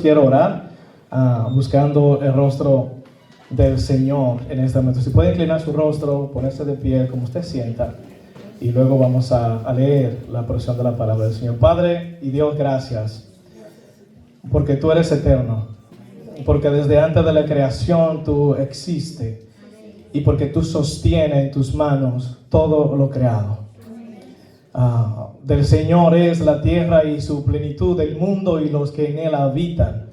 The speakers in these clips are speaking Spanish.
quiero orar buscando el rostro del Señor en este momento. Si puede inclinar su rostro, ponerse de pie como usted sienta, y luego vamos a leer la porción de la palabra del Señor. Padre y Dios, gracias, porque tú eres eterno, porque desde antes de la creación tú existes, y porque tú sostienes en tus manos todo lo creado. Del Señor es la tierra y su plenitud, el mundo y los que en él habitan.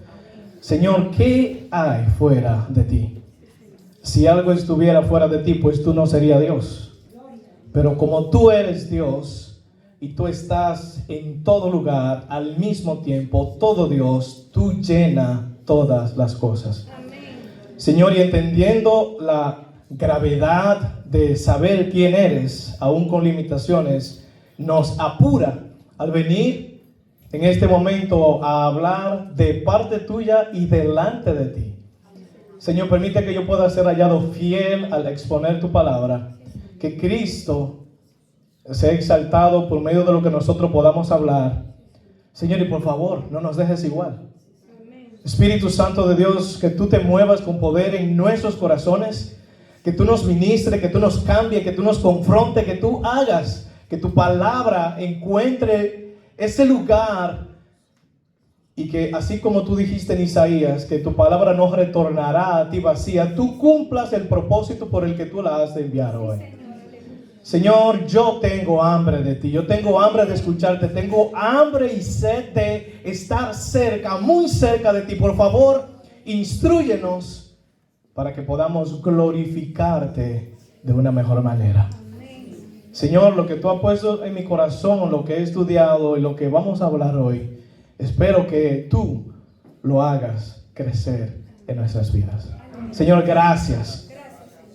Señor, ¿qué hay fuera de ti? Si algo estuviera fuera de ti, pues tú no serías Dios. Pero como tú eres Dios y tú estás en todo lugar al mismo tiempo, todo Dios, tú llenas todas las cosas. Señor, y entendiendo la gravedad de saber quién eres, aún con limitaciones, nos apura al venir en este momento a hablar de parte tuya y delante de ti. Señor, permite que yo pueda ser hallado fiel al exponer tu palabra, que Cristo sea exaltado por medio de lo que nosotros podamos hablar. Señor, y por favor, no nos dejes igual. Espíritu Santo de Dios, que tú te muevas con poder en nuestros corazones, que tú nos ministres, que tú nos cambies, que tú nos confrontes, que tú hagas que tu palabra encuentre ese lugar, y que así como tú dijiste en Isaías, que tu palabra no retornará a ti vacía, tú cumplas el propósito por el que tú la has de enviar hoy. Señor, yo tengo hambre de ti, yo tengo hambre de escucharte, tengo hambre y sed de estar cerca, muy cerca de ti. Por favor, instrúyenos para que podamos glorificarte de una mejor manera. Señor, lo que tú has puesto en mi corazón, lo que he estudiado y lo que vamos a hablar hoy, espero que tú lo hagas crecer en nuestras vidas. Señor, gracias.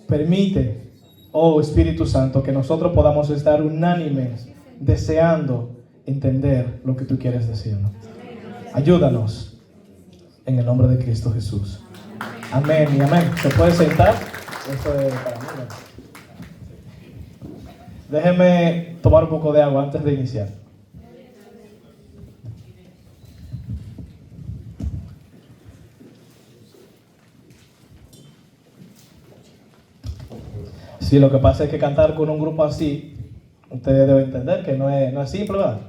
Permite, oh Espíritu Santo, que nosotros podamos estar unánimes, deseando entender lo que tú quieres decirnos. Ayúdanos en el nombre de Cristo Jesús. Amén y amén. ¿Se puede sentar? Esto es para mí, ¿no? Déjeme tomar un poco de agua antes de iniciar. Sí, lo que pasa es que cantar con un grupo así, ustedes deben entender que no es simple, ¿verdad?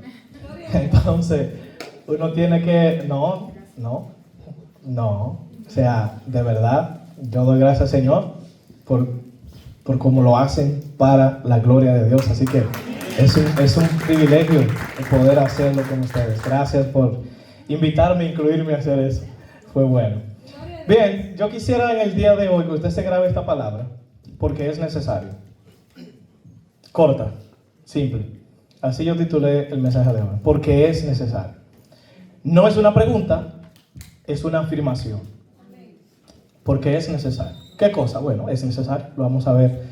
Entonces, uno tiene que... No. O sea, de verdad, yo doy gracias al Señor por cómo lo hacen para la gloria de Dios. Así que es un privilegio el poder hacerlo con ustedes. Gracias por invitarme e incluirme a hacer eso. Fue bueno. Bien, yo quisiera en el día de hoy que usted se grabe esta palabra, porque es necesario. Corta, simple. Así yo titulé el mensaje de hoy, porque es necesario. No es una pregunta, es una afirmación. Porque es necesario. ¿Qué cosa? Bueno, es necesario. Lo vamos a ver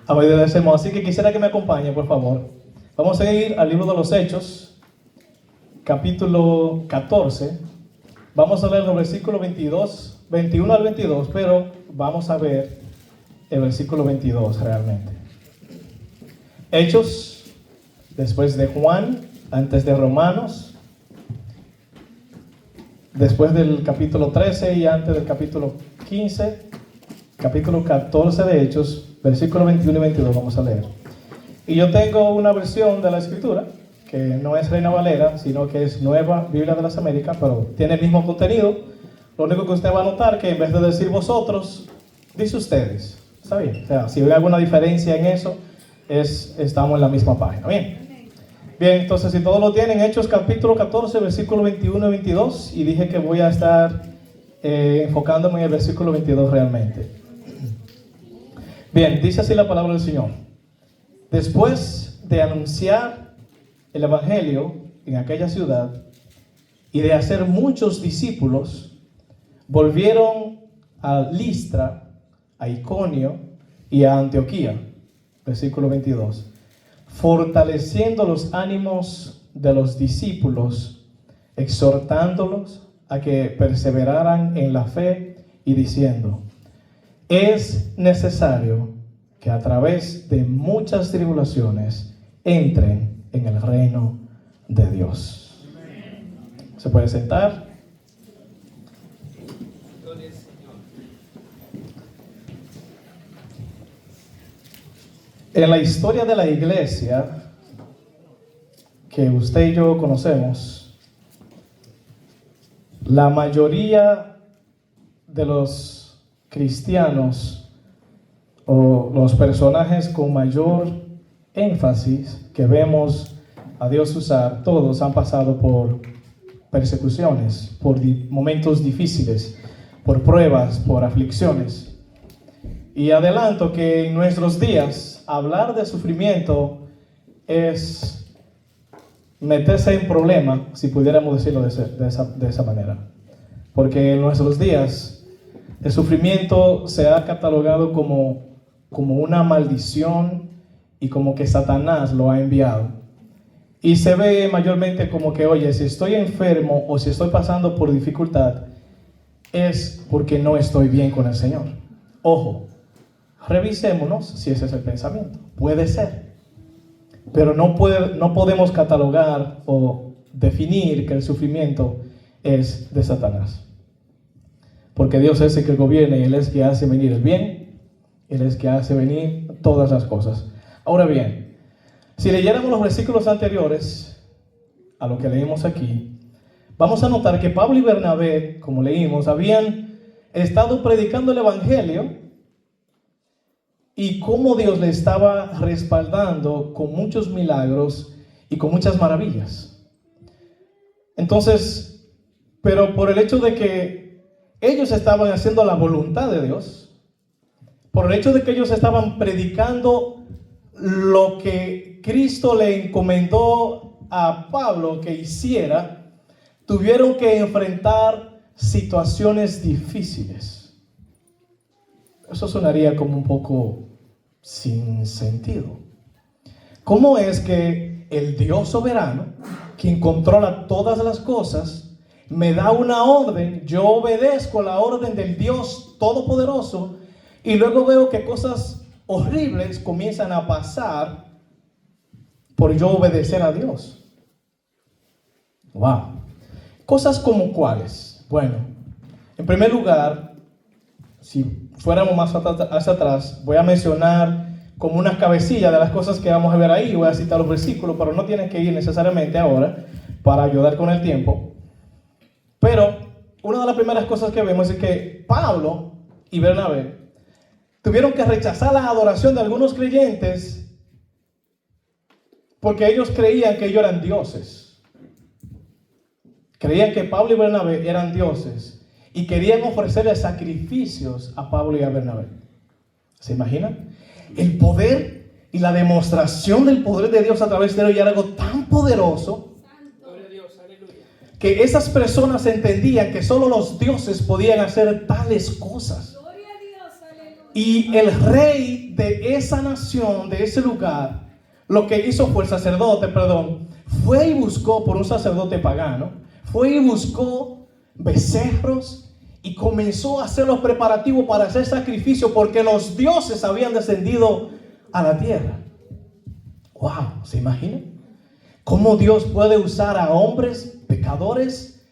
a medida de ese modo. Así que quisiera que me acompañe, por favor. Vamos a ir al libro de los Hechos, capítulo 14. Vamos a leer los versículos 21 al 22, pero vamos a ver el versículo 22 realmente. Hechos, después de Juan, antes de Romanos, después del capítulo 13 y antes del capítulo 15, capítulo 14 de Hechos, versículos 21 y 22 vamos a leer. Y yo tengo una versión de la Escritura, que no es Reina Valera, sino que es Nueva Biblia de las Américas, pero tiene el mismo contenido. Lo único que usted va a notar que en vez de decir vosotros, dice ustedes. ¿Está bien? O sea, si hay alguna diferencia en eso, estamos en la misma página. Bien, entonces si todos lo tienen, Hechos capítulo 14, versículo 21 y 22, y dije que voy a estar enfocándome en el versículo 22 realmente. Bien, dice así la palabra del Señor. Después de anunciar el evangelio en aquella ciudad y de hacer muchos discípulos, volvieron a Listra, a Iconio y a Antioquía. Versículo 22. Fortaleciendo los ánimos de los discípulos, exhortándolos a que perseveraran en la fe y diciendo: es necesario que a través de muchas tribulaciones entren en el reino de Dios. ¿Se puede sentar? En la historia de la iglesia, que usted y yo conocemos, la mayoría de los cristianos o los personajes con mayor énfasis que vemos a Dios usar, todos han pasado por persecuciones, por momentos difíciles, por pruebas, por aflicciones. Y adelanto que en nuestros días hablar de sufrimiento es meterse en problema, si pudiéramos decirlo de esa manera. Porque en nuestros días el sufrimiento se ha catalogado como una maldición y como que Satanás lo ha enviado. Y se ve mayormente como que, oye, si estoy enfermo o si estoy pasando por dificultad, es porque no estoy bien con el Señor. Ojo, revisémonos si ese es el pensamiento. Puede ser. Pero no podemos catalogar o definir que el sufrimiento es de Satanás. Porque Dios es el que gobierna y Él es el que hace venir el bien, Él es el que hace venir todas las cosas. Ahora bien, si leyéramos los versículos anteriores a lo que leímos aquí, vamos a notar que Pablo y Bernabé, como leímos, habían estado predicando el evangelio y cómo Dios le estaba respaldando con muchos milagros y con muchas maravillas. Entonces, pero por el hecho de que ellos estaban haciendo la voluntad de Dios, por el hecho de que ellos estaban predicando lo que Cristo le encomendó a Pablo que hiciera, tuvieron que enfrentar situaciones difíciles. Eso sonaría como un poco sin sentido. ¿Cómo es que el Dios soberano, quien controla todas las cosas, me da una orden, yo obedezco la orden del Dios Todopoderoso, y luego veo que cosas horribles comienzan a pasar por yo obedecer a Dios? Wow. Cosas como cuáles. Bueno, en primer lugar, si fuéramos más hacia atrás, voy a mencionar como unas cabecillas de las cosas que vamos a ver ahí. Voy a citar los versículos, pero no tienen que ir necesariamente ahora para ayudar con el tiempo. Pero una de las primeras cosas que vemos es que Pablo y Bernabé tuvieron que rechazar la adoración de algunos creyentes porque ellos creían que ellos eran dioses. Creían que Pablo y Bernabé eran dioses y querían ofrecerle sacrificios a Pablo y a Bernabé. ¿Se imaginan? El poder y la demostración del poder de Dios a través de ellos era algo tan poderoso que esas personas entendían que solo los dioses podían hacer tales cosas. Y el rey de esa nación, de ese lugar, lo que hizo fue el sacerdote, fue y buscó por un sacerdote pagano, fue y buscó becerros y comenzó a hacer los preparativos para hacer sacrificio porque los dioses habían descendido a la tierra. Wow, ¿se imaginan? ¿Cómo Dios puede usar a hombres pecadores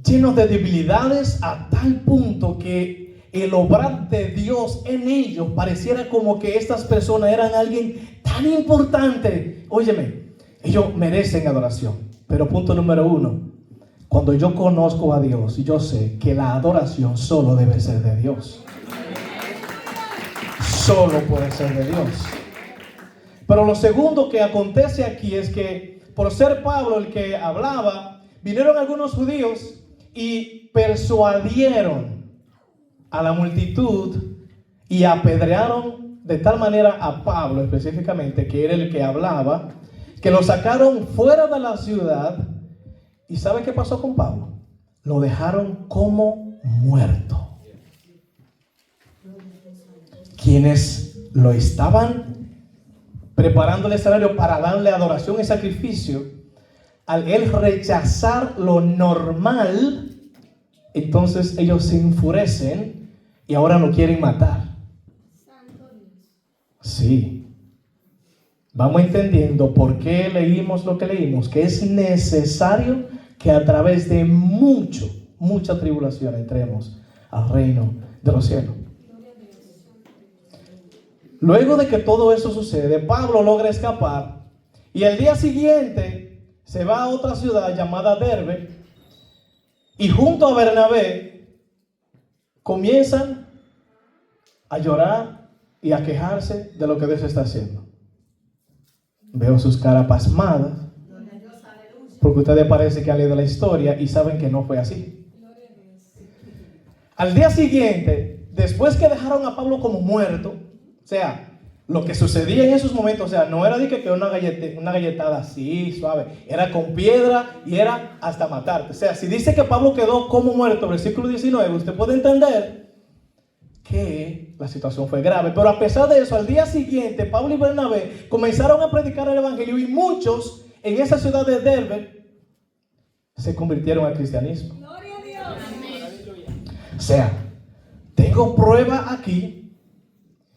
llenos de debilidades a tal punto que el obrar de Dios en ellos pareciera como que estas personas eran alguien tan importante? Óyeme, ellos merecen adoración. Pero punto número uno, cuando yo conozco a Dios, yo sé que la adoración solo debe ser de Dios. Solo puede ser de Dios. Pero lo segundo que acontece aquí es que por ser Pablo el que hablaba, vinieron algunos judíos y persuadieron a la multitud y apedrearon de tal manera a Pablo específicamente, que era el que hablaba, que lo sacaron fuera de la ciudad. ¿Y sabe qué pasó con Pablo? Lo dejaron como muerto. Quienes lo estaban preparando el escenario para darle adoración y sacrificio, al él rechazar lo normal, entonces ellos se enfurecen y ahora lo quieren matar. Sí. Vamos entendiendo por qué leímos lo que leímos, que es necesario que a través de mucha tribulación entremos al reino de los cielos. Luego de que todo eso sucede, Pablo logra escapar y el día siguiente se va a otra ciudad llamada Derbe y junto a Bernabé comienzan a llorar y a quejarse de lo que Dios está haciendo. Veo sus caras pasmadas, porque ustedes parece que han leído la historia y saben que no fue así. Al día siguiente, después que dejaron a Pablo como muerto, o sea, lo que sucedía en esos momentos, o sea, no era de que una galletada así, suave, era con piedra y era hasta matarte. O sea, si dice que Pablo quedó como muerto, versículo 19, usted puede entender que la situación fue grave. Pero a pesar de eso, al día siguiente, Pablo y Bernabé comenzaron a predicar el evangelio y muchos en esa ciudad de Derbe se convirtieron al cristianismo. Gloria a Dios. O sea, tengo prueba aquí,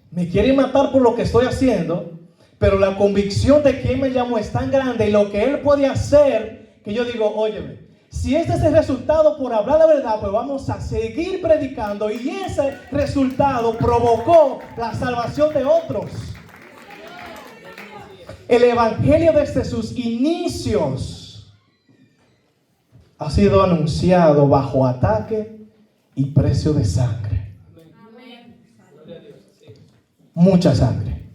me quieren matar por lo que estoy haciendo, pero la convicción de quién me llamó es tan grande y lo que Él puede hacer, que yo digo, óyeme, si este es el resultado por hablar la verdad, pues vamos a seguir predicando. Y ese resultado provocó la salvación de otros. El evangelio desde sus inicios ha sido anunciado bajo ataque y precio de sangre. Mucha sangre.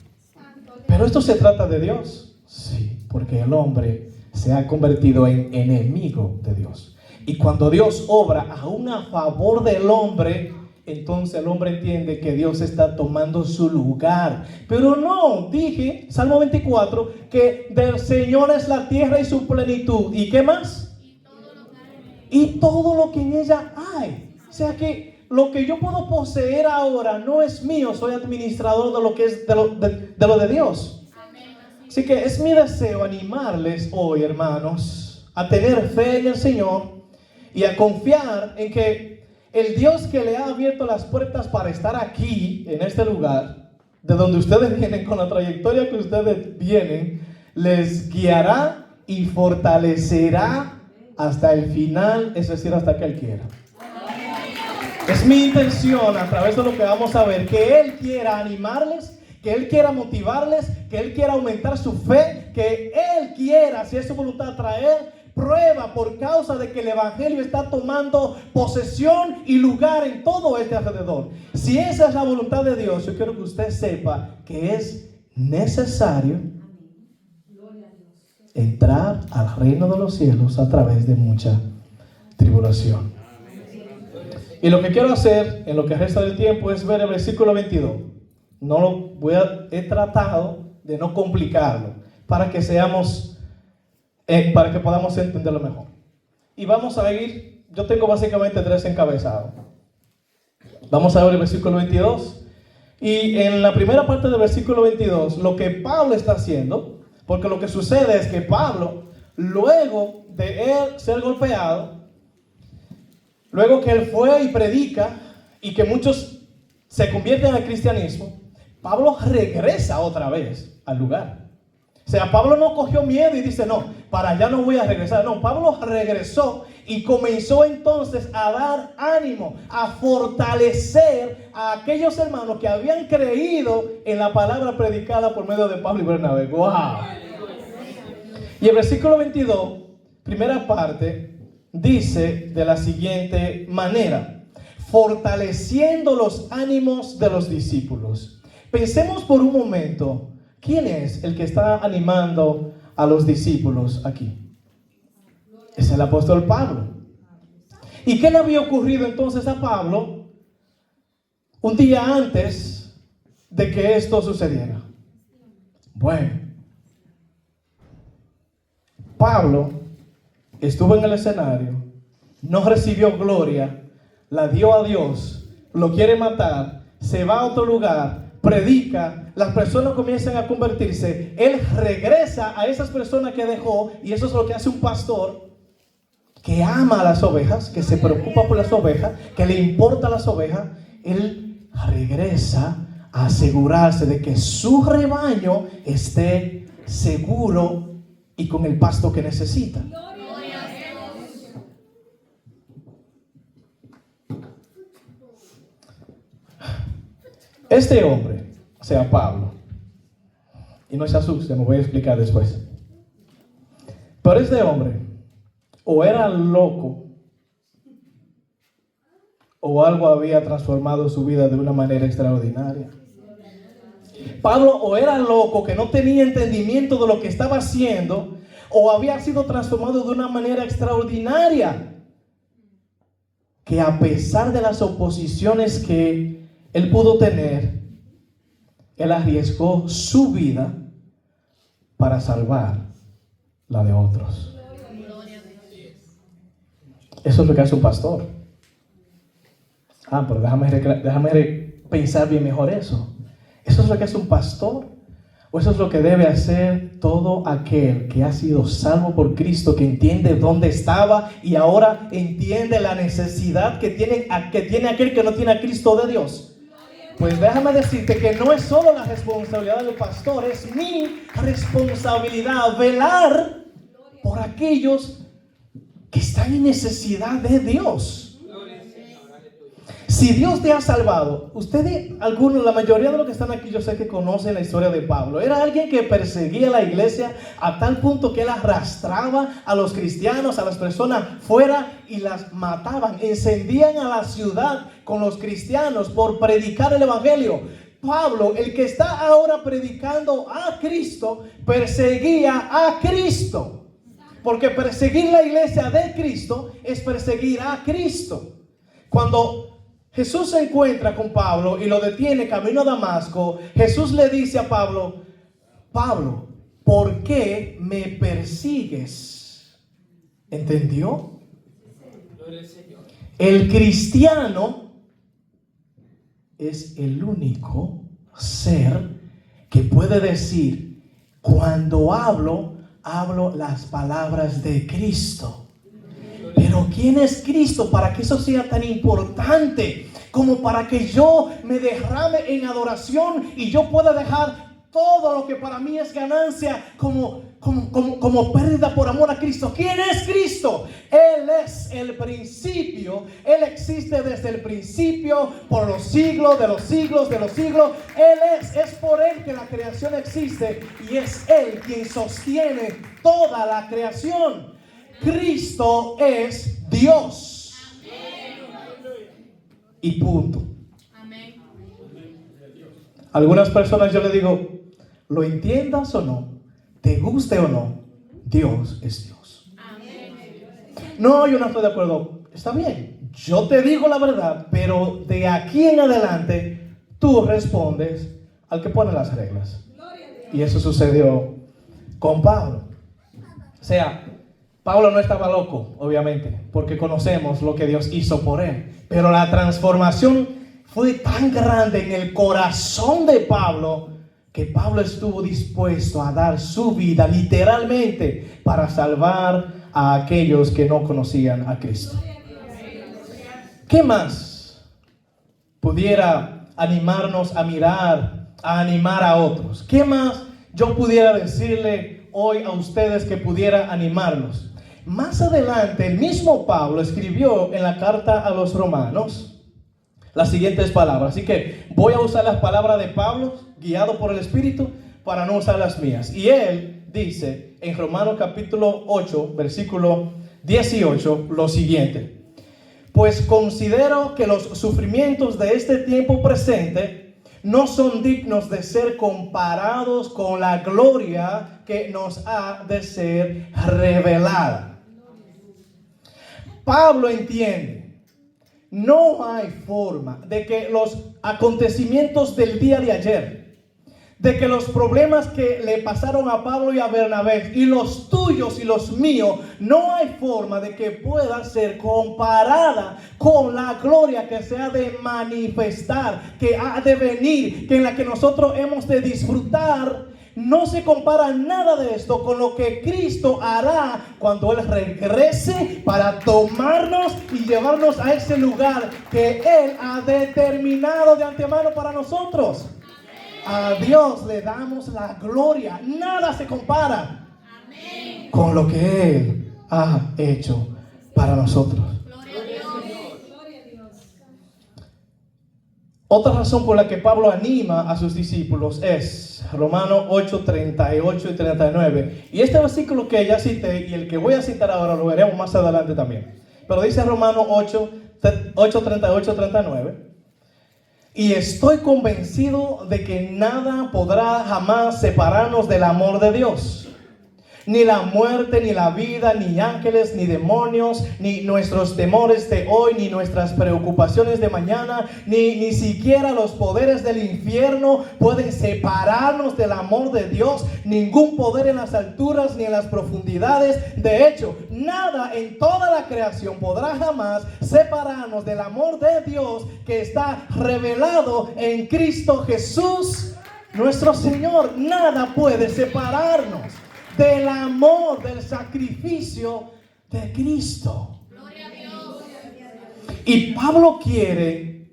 Pero esto se trata de Dios. Sí, porque el hombre se ha convertido en enemigo de Dios. Y cuando Dios obra aún a favor del hombre, entonces el hombre entiende que Dios está tomando su lugar. Pero no, dije, Salmo 24, que del Señor es la tierra y su plenitud. ¿Y qué más? Y todo lo que en ella hay. O sea que lo que yo puedo poseer ahora no es mío, soy administrador de lo que es de lo de Dios. Así que es mi deseo animarles hoy, hermanos, a tener fe en el Señor y a confiar en que el Dios que le ha abierto las puertas para estar aquí, en este lugar, de donde ustedes vienen, con la trayectoria que ustedes vienen, les guiará y fortalecerá hasta el final, es decir, hasta que Él quiera. Es mi intención, a través de lo que vamos a ver, que Él quiera animarles, que Él quiera motivarles, que Él quiera aumentar su fe, que Él quiera, si es su voluntad, traer prueba por causa de que el evangelio está tomando posesión y lugar en todo este alrededor. Si esa es la voluntad de Dios, yo quiero que usted sepa que es necesario entrar al reino de los cielos a través de mucha tribulación. Y lo que quiero hacer en lo que resta del tiempo es ver el versículo 22. He tratado de no complicarlo para que podamos entenderlo mejor. Y vamos a ir, yo tengo básicamente 3 encabezados. Vamos a ver el versículo 22. Y en la primera parte del versículo 22, lo que Pablo está haciendo, porque lo que sucede es que Pablo, luego de él ser golpeado, luego que él fue y predica y que muchos se convierten al cristianismo, Pablo regresa otra vez al lugar. O sea, Pablo no cogió miedo y dice, no, para allá no voy a regresar. No, Pablo regresó y comenzó entonces a dar ánimo, a fortalecer a aquellos hermanos que habían creído en la palabra predicada por medio de Pablo y Bernabé. ¡Wow! Y el versículo 22, primera parte, dice de la siguiente manera: fortaleciendo los ánimos de los discípulos. Pensemos por un momento, ¿quién es el que está animando a los discípulos aquí? Es el apóstol Pablo. ¿Y qué le había ocurrido entonces a Pablo un día antes de que esto sucediera? Bueno, Pablo estuvo en el escenario, no recibió gloria, la dio a Dios, lo quiere matar, se va a otro lugar, predica, las personas comienzan a convertirse, él regresa a esas personas que dejó, y eso es lo que hace un pastor que ama a las ovejas, que se preocupa por las ovejas, que le importa las ovejas. Él regresa a asegurarse de que su rebaño esté seguro y con el pasto que necesita. Este hombre, o sea, Pablo. Y no se asusten, me voy a explicar después. Pero este hombre, o era loco, o algo había transformado su vida de una manera extraordinaria. Pablo o era loco, que no tenía entendimiento de lo que estaba haciendo, o había sido transformado de una manera extraordinaria, que a pesar de las oposiciones que él pudo tener, él arriesgó su vida para salvar la de otros. Eso es lo que hace un pastor. Pero déjame pensar bien mejor eso. ¿Eso es lo que hace un pastor? ¿O eso es lo que debe hacer todo aquel que ha sido salvo por Cristo, que entiende dónde estaba y ahora entiende la necesidad que tiene aquel que no tiene a Cristo de Dios? Pues déjame decirte que no es solo la responsabilidad del pastor, es mi responsabilidad velar por aquellos que están en necesidad de Dios. Si Dios te ha salvado, la mayoría de los que están aquí, yo sé que conocen la historia de Pablo. Era alguien que perseguía la iglesia a tal punto que él arrastraba a los cristianos, a las personas fuera y las mataban. Encendían a la ciudad con los cristianos por predicar el evangelio. Pablo, el que está ahora predicando a Cristo, perseguía a Cristo. Porque perseguir la iglesia de Cristo es perseguir a Cristo. Cuando Jesús se encuentra con Pablo y lo detiene camino a Damasco, Jesús le dice a Pablo: Pablo, ¿por qué me persigues? ¿Entendió? El cristiano es el único ser que puede decir: cuando hablo las palabras de Cristo. Pero ¿quién es Cristo para que eso sea tan importante como para que yo me derrame en adoración y yo pueda dejar todo lo que para mí es ganancia como pérdida por amor a Cristo? ¿Quién es Cristo? Él es el principio. Él existe desde el principio, por los siglos de los siglos de los siglos. Es por Él que la creación existe y es Él quien sostiene toda la creación. Cristo es Dios. Y punto. Algunas personas yo le digo, lo entiendas o no, te guste o no, Dios es Dios. No, yo no estoy de acuerdo. Está bien, yo te digo la verdad, pero de aquí en adelante tú respondes al que pone las reglas. Y eso sucedió con Pablo. O sea, Pablo no estaba loco, obviamente, porque conocemos lo que Dios hizo por él. Pero la transformación fue tan grande en el corazón de Pablo que Pablo estuvo dispuesto a dar su vida literalmente para salvar a aquellos que no conocían a Cristo. ¿Qué más pudiera animarnos a mirar, a animar a otros? ¿Qué más yo pudiera decirle hoy a ustedes que pudiera animarlos? Más adelante, el mismo Pablo escribió en la carta a los romanos las siguientes palabras. Así que voy a usar las palabras de Pablo, guiado por el Espíritu, para no usar las mías. Y él dice en Romanos capítulo 8, versículo 18, lo siguiente: pues considero que los sufrimientos de este tiempo presente no son dignos de ser comparados con la gloria que nos ha de ser revelada. Pablo entiende, no hay forma de que los acontecimientos del día de ayer, de que los problemas que le pasaron a Pablo y a Bernabé, y los tuyos y los míos, no hay forma de que puedan ser comparada con la gloria que se ha de manifestar, que ha de venir, que en la que nosotros hemos de disfrutar. No se compara nada de esto con lo que Cristo hará cuando Él regrese para tomarnos y llevarnos a ese lugar que Él ha determinado de antemano para nosotros. A Dios le damos la gloria. Nada se compara con lo que Él ha hecho para nosotros. Otra razón por la que Pablo anima a sus discípulos es Romanos 8, 38 y 39. Y este versículo que ya cité y el que voy a citar ahora lo veremos más adelante también. Pero dice Romanos 8, 38, 39. Y estoy convencido de que nada podrá jamás separarnos del amor de Dios. Ni la muerte, ni la vida, ni ángeles, ni demonios, ni nuestros temores de hoy, ni nuestras preocupaciones de mañana, ni siquiera los poderes del infierno pueden separarnos del amor de Dios. Ningún poder en las alturas ni en las profundidades. De hecho, nada en toda la creación podrá jamás separarnos del amor de Dios que está revelado en Cristo Jesús, nuestro Señor. Nada puede separarnos del amor, del sacrificio de Cristo. Gloria a Dios. Y Pablo quiere,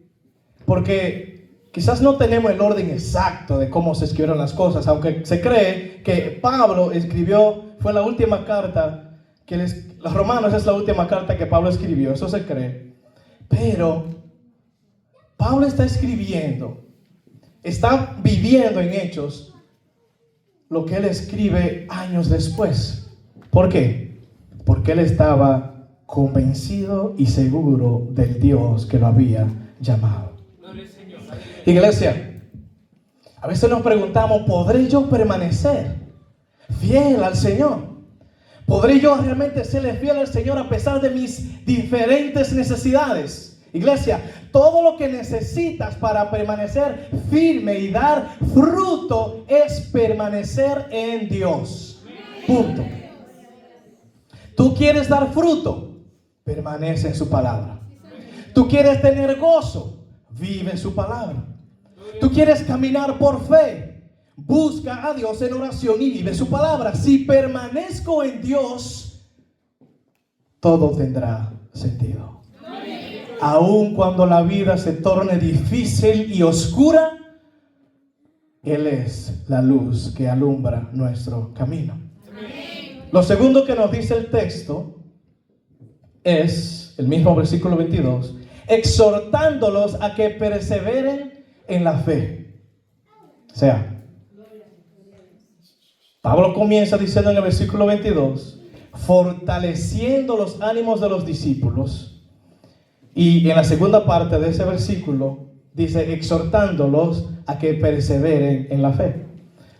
porque quizás no tenemos el orden exacto de cómo se escribieron las cosas, aunque se cree que Pablo escribió, fue la última carta que los Romanos es la última carta que Pablo escribió, eso se cree. Pero Pablo está escribiendo, está viviendo en Hechos lo que él escribe años después. ¿Por qué? Porque él estaba convencido y seguro del Dios que lo había llamado. Iglesia, a veces nos preguntamos, ¿podré yo permanecer fiel al Señor? ¿Podré yo realmente serle fiel al Señor a pesar de mis diferentes necesidades? Iglesia, todo lo que necesitas para permanecer firme y dar fruto es permanecer en Dios. Punto. ¿Tú quieres dar fruto? Permanece en su palabra. ¿Tú quieres tener gozo? Vive en su palabra. ¿Tú quieres caminar por fe? Busca a Dios en oración y vive su palabra. Si permanezco en Dios, todo tendrá sentido. Aun cuando la vida se torne difícil y oscura, Él es la luz que alumbra nuestro camino. Lo segundo que nos dice el texto es el mismo versículo 22, exhortándolos a que perseveren en la fe. O sea, Pablo comienza diciendo en el versículo 22, fortaleciendo los ánimos de los discípulos. Y en la segunda parte de ese versículo dice exhortándolos a que perseveren en la fe.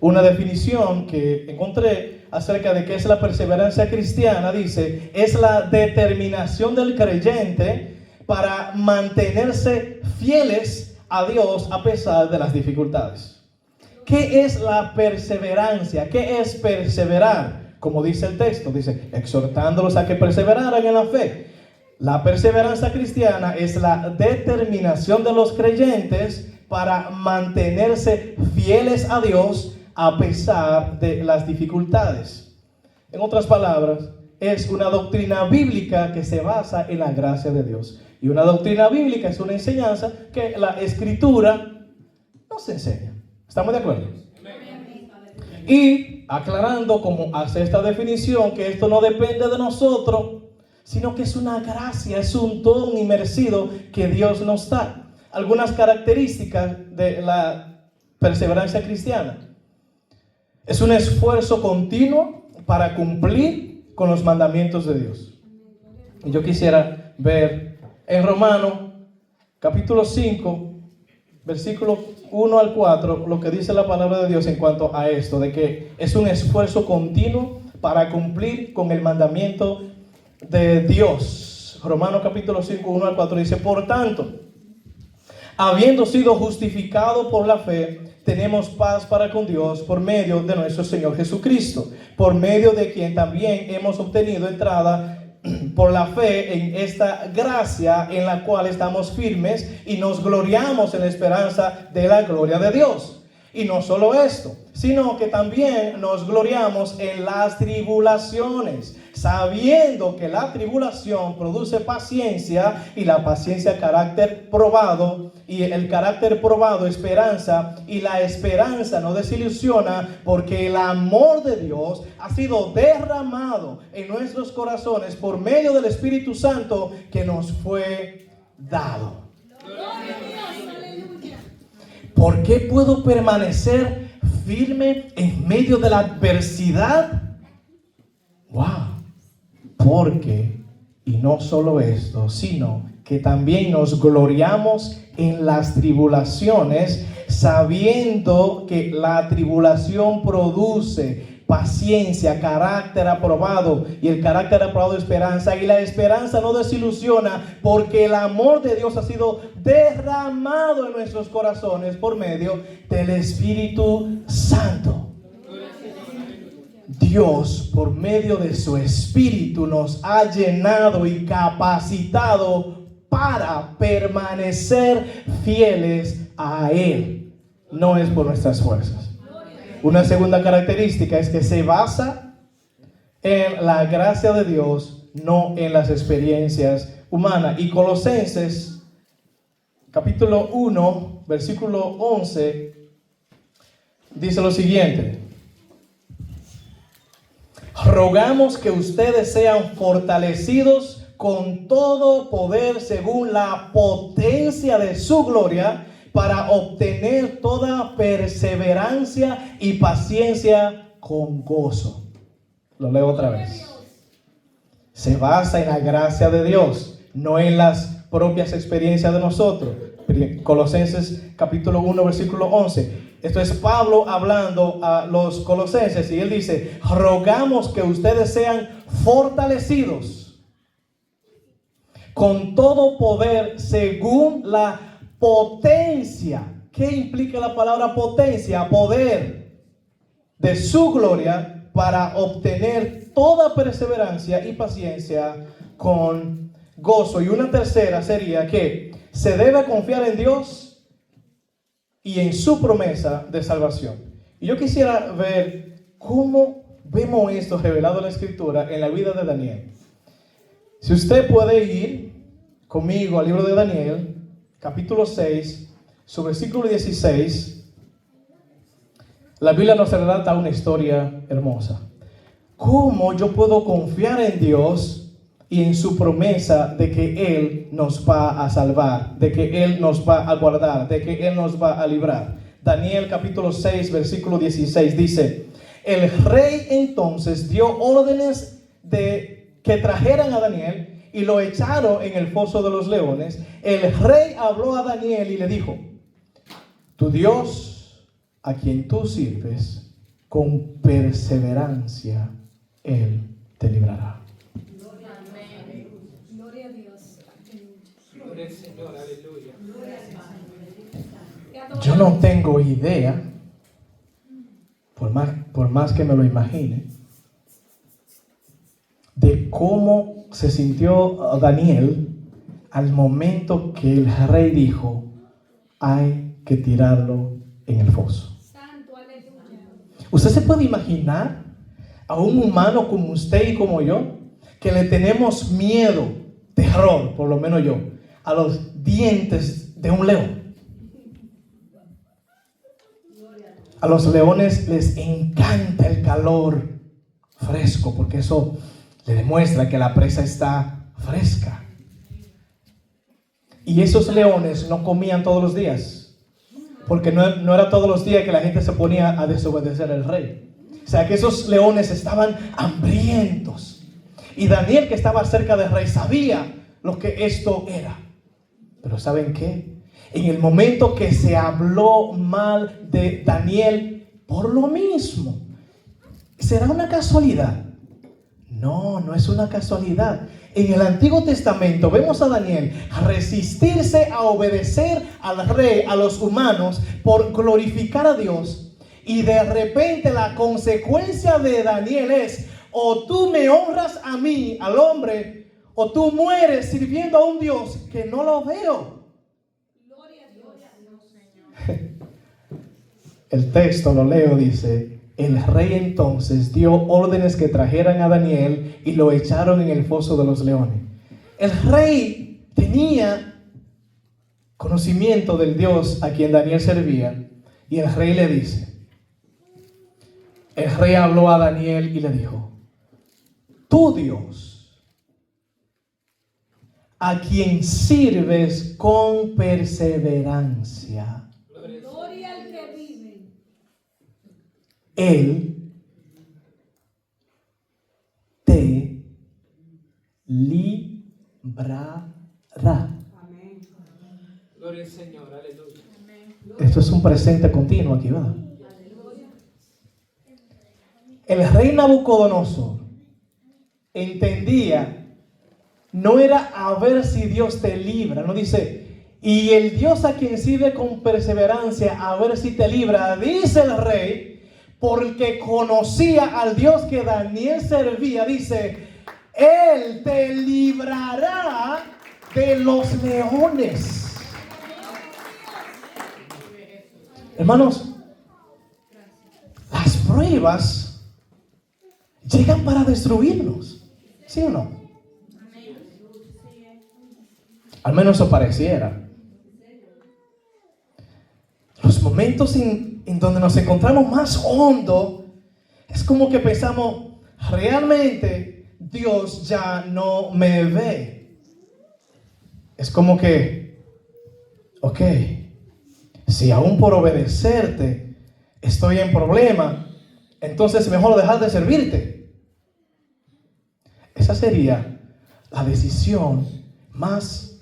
Una definición que encontré acerca de qué es la perseverancia cristiana dice, es la determinación del creyente para mantenerse fieles a Dios a pesar de las dificultades. ¿Qué es la perseverancia? ¿Qué es perseverar? Como dice el texto, dice exhortándolos a que perseveraran en la fe. La perseverancia cristiana es la determinación de los creyentes para mantenerse fieles a Dios a pesar de las dificultades. En otras palabras, es una doctrina bíblica que se basa en la gracia de Dios. Y una doctrina bíblica es una enseñanza que la Escritura nos enseña. ¿Estamos de acuerdo? Y aclarando cómo hace esta definición, que esto no depende de nosotros, sino que es una gracia, es un don inmerecido que Dios nos da. Algunas características de la perseverancia cristiana. Es un esfuerzo continuo para cumplir con los mandamientos de Dios. Y yo quisiera ver en Romanos capítulo 5, versículo 1 al 4, lo que dice la palabra de Dios en cuanto a esto, de que es un esfuerzo continuo para cumplir con el mandamiento de Dios. Romanos capítulo 5, 1 al 4 dice, por tanto, habiendo sido justificado por la fe, tenemos paz para con Dios por medio de nuestro Señor Jesucristo, por medio de quien también hemos obtenido entrada por la fe en esta gracia en la cual estamos firmes y nos gloriamos en la esperanza de la gloria de Dios. Y no solo esto, sino que también nos gloriamos en las tribulaciones, sabiendo que la tribulación produce paciencia y la paciencia carácter probado y el carácter probado esperanza y la esperanza no desilusiona porque el amor de Dios ha sido derramado en nuestros corazones por medio del Espíritu Santo que nos fue dado. ¿Por qué puedo permanecer firme en medio de la adversidad? ¡Wow! Porque, y no solo esto, sino que también nos gloriamos en las tribulaciones, sabiendo que la tribulación produce paciencia, carácter aprobado, y el carácter aprobado esperanza, y la esperanza no desilusiona, porque el amor de Dios ha sido derramado en nuestros corazones por medio del Espíritu Santo. Dios, por medio de su Espíritu, nos ha llenado y capacitado para permanecer fieles a Él. No es por nuestras fuerzas. Una segunda característica es que se basa en la gracia de Dios, no en las experiencias humanas. Y Colosenses, capítulo 1, versículo 11, dice lo siguiente: rogamos que ustedes sean fortalecidos con todo poder según la potencia de su gloria, para obtener toda perseverancia y paciencia con gozo. Lo leo otra vez. Se basa en la gracia de Dios, no en las propias experiencias de nosotros. Colosenses capítulo 1, versículo 11. Esto es Pablo hablando a los colosenses, y él dice: rogamos que ustedes sean fortalecidos con todo poder según la potencia. ¿Qué implica la palabra potencia? Poder de su gloria, para obtener toda perseverancia y paciencia con gozo. Y una tercera sería que se debe confiar en Dios y en su promesa de salvación. Y yo quisiera ver cómo vemos esto revelado en la Escritura en la vida de Daniel. Si usted puede ir conmigo al libro de Daniel, capítulo 6, su versículo 16, la Biblia nos relata una historia hermosa. ¿Cómo yo puedo confiar en Dios y en su promesa de que Él nos va a salvar, de que Él nos va a guardar, de que Él nos va a librar? Daniel capítulo 6, versículo 16 dice: el rey entonces dio órdenes de que trajeran a Daniel y lo echaron en el foso de los leones. El rey habló a Daniel y le dijo: tu Dios, a quien tú sirves, con perseverancia Él te librará. Gloria a Dios. Gloria al Señor, aleluya. Yo no tengo idea, por más que me lo imagine, de cómo se sintió Daniel al momento que el rey dijo: hay que tirarlo en el foso. Santo, aleluya. ¿Usted se puede imaginar a un humano como usted y como yo, que le tenemos miedo, terror, por lo menos yo, a los dientes de un león? A los leones les encanta el calor fresco, porque eso le demuestra que la presa está fresca. Y esos leones no comían todos los días, porque no era todos los días que la gente se ponía a desobedecer al rey. O sea que esos leones estaban hambrientos. Y Daniel, que estaba cerca del rey, sabía lo que esto era. Pero ¿saben qué? En el momento que se habló mal de Daniel por lo mismo, ¿será una casualidad? No, no es una casualidad. En el Antiguo Testamento vemos a Daniel resistirse a obedecer al rey, a los humanos, por glorificar a Dios. Y de repente la consecuencia de Daniel es: o tú me honras a mí, al hombre, o tú mueres sirviendo a un Dios que no lo veo. Gloria a Dios, Señor. El texto, lo leo, dice: el rey entonces dio órdenes que trajeran a Daniel y lo echaron en el foso de los leones. El rey tenía conocimiento del Dios a quien Daniel servía, y el rey le dice, el rey habló a Daniel y le dijo: tu Dios, a quien sirves con perseverancia. Gloria Él te librará. Gloria al Señor, aleluya. Esto es un presente continuo aquí, ¿verdad? El rey Nabucodonosor entendía, no era a ver si Dios te libra, no dice, y el Dios a quien sirve con perseverancia, a ver si te libra, dice el rey, porque conocía al Dios que Daniel servía, dice, Él te librará de los leones. Hermanos, las pruebas llegan para destruirnos, ¿sí o no? Al menos eso pareciera. Los momentos en donde nos encontramos más hondo, es como que pensamos, realmente Dios ya no me ve. Es como que, ok, si aún por obedecerte estoy en problema, entonces mejor dejar de servirte. Esa sería la decisión más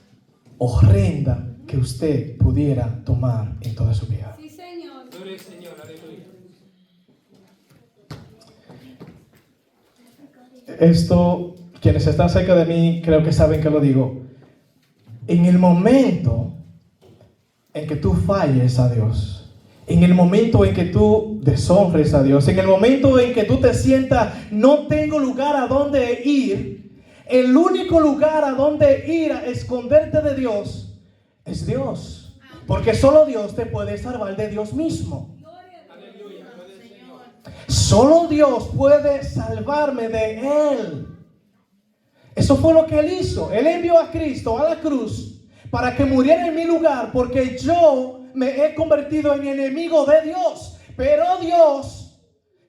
horrenda que usted pudiera tomar en toda su vida. Sí, Señor. Gloria al Señor, aleluya. Esto, quienes están cerca de mí, creo que saben que lo digo. En el momento en que tú falles a Dios, en el momento en que tú deshonres a Dios, en el momento en que tú te sientas, no tengo lugar a donde ir, el único lugar a donde ir a esconderte de Dios es Dios. Porque solo Dios te puede salvar de Dios mismo. Aleluya, gloria al Señor. Solo Dios puede salvarme de Él. Eso fue lo que Él hizo. Él envió a Cristo a la cruz para que muriera en mi lugar, porque yo me he convertido en enemigo de Dios. Pero Dios,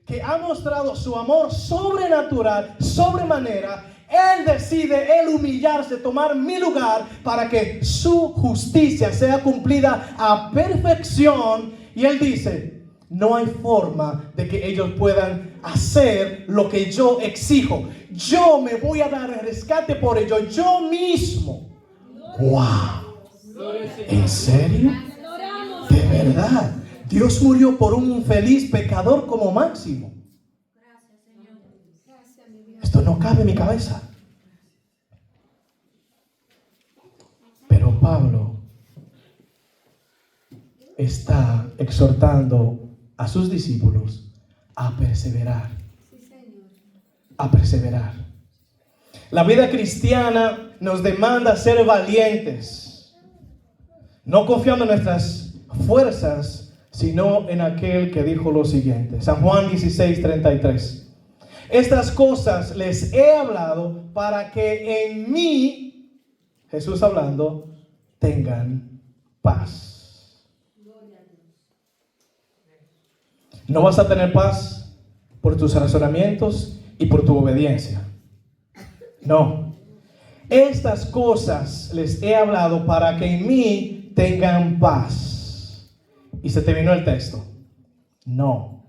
que ha mostrado su amor sobrenatural, sobremanera, Él decide, Él humillarse, tomar mi lugar para que su justicia sea cumplida a perfección. Y Él dice, no hay forma de que ellos puedan hacer lo que yo exijo. Yo me voy a dar el rescate por ellos, yo mismo. ¡Wow! Gloria al Señor. ¿En serio? Adoramos. De verdad, Dios murió por un infeliz pecador como máximo. Gracias, mi Dios. Esto no cabe en mi cabeza. Pero Pablo está exhortando a sus discípulos a perseverar. Sí, Señor. A perseverar. La vida cristiana nos demanda ser valientes, no confiando en nuestras fuerzas, sino en aquel que dijo lo siguiente. San Juan 16:33. Estas cosas les he hablado para que en mí, Jesús hablando, tengan paz. No vas a tener paz por tus razonamientos y por tu obediencia. No. Estas cosas les he hablado para que en mí tengan paz. Y se terminó el texto. No.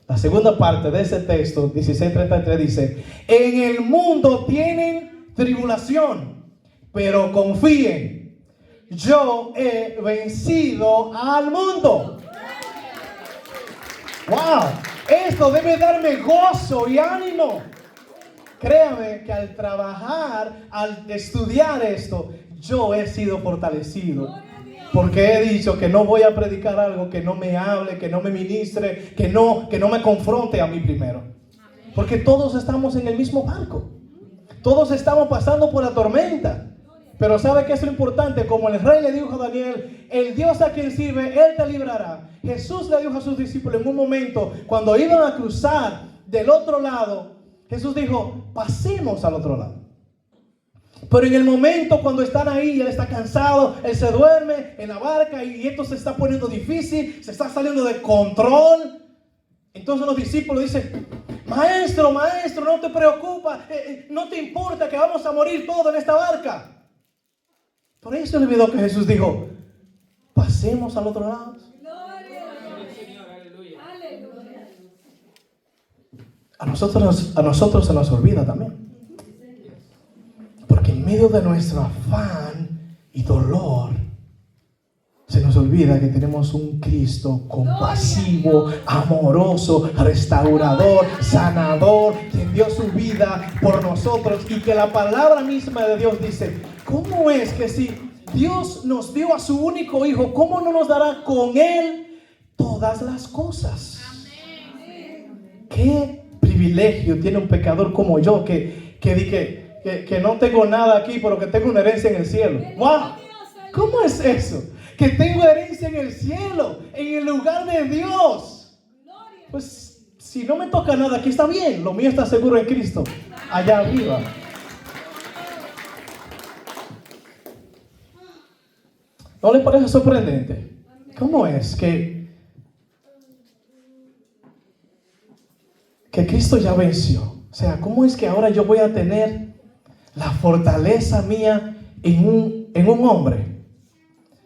La segunda parte de ese texto, 16:33, dice: en el mundo tienen tribulación, pero confíen, yo he vencido al mundo. ¡Wow! Esto debe darme gozo y ánimo. Créame que al trabajar, al estudiar esto, yo he sido fortalecido. Porque he dicho que no voy a predicar algo que no me hable, que no me ministre, que no me confronte a mí primero. Porque todos estamos en el mismo barco. Todos estamos pasando por la tormenta. Pero ¿sabe qué es lo importante? Como el rey le dijo a Daniel, el Dios a quien sirve, Él te librará. Jesús le dijo a sus discípulos en un momento, cuando iban a cruzar del otro lado, Jesús dijo, pasemos al otro lado. Pero en el momento cuando están ahí, Él está cansado, Él se duerme en la barca y esto se está poniendo difícil, se está saliendo de control. Entonces los discípulos dicen, maestro, no te preocupes, no te importa que vamos a morir todos en esta barca. Por eso le olvidó que Jesús dijo, pasemos al otro lado. Gloria Gloria al Señor, aleluya. Aleluya. a nosotros se nos olvida también. Porque en medio de nuestro afán y dolor, se nos olvida que tenemos un Cristo compasivo, amoroso, restaurador, sanador, quien dio su vida por nosotros, y que la palabra misma de Dios dice, ¿cómo es que si Dios nos dio a su único Hijo, cómo no nos dará con Él todas las cosas? ¿Qué privilegio tiene un pecador como yo que no tengo nada aquí, pero que tengo una herencia en el cielo? ¡Wow! ¿Cómo es eso? Que tengo herencia en el cielo, en el lugar de Dios. Pues si no me toca nada aquí está bien, lo mío está seguro en Cristo, allá arriba. ¿No les parece sorprendente? ¿Cómo es que Cristo ya venció? O sea, ¿cómo es que ahora yo voy a tener la fortaleza mía en un hombre?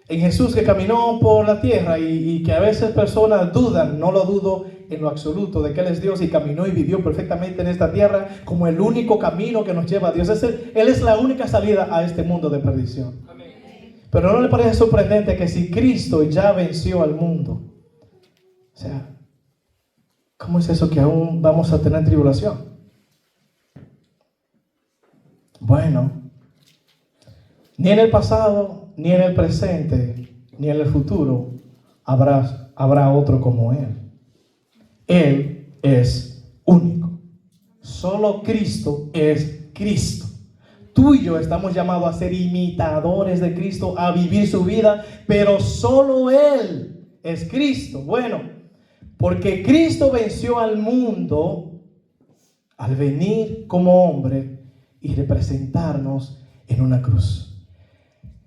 En Jesús, que caminó por la tierra y que a veces personas dudan, no lo dudo en lo absoluto, de que Él es Dios y caminó y vivió perfectamente en esta tierra como el único camino que nos lleva a Dios. Él es la única salida a este mundo de perdición. Amén. Pero ¿no le parece sorprendente que si Cristo ya venció al mundo? O sea, ¿cómo es eso que aún vamos a tener tribulación? Bueno, ni en el pasado, ni en el presente, ni en el futuro habrá otro como Él. Él es único. Solo Cristo es Cristo. Tú y yo estamos llamados a ser imitadores de Cristo, a vivir su vida, pero solo Él es Cristo. Bueno, porque Cristo venció al mundo al venir como hombre y representarnos en una cruz.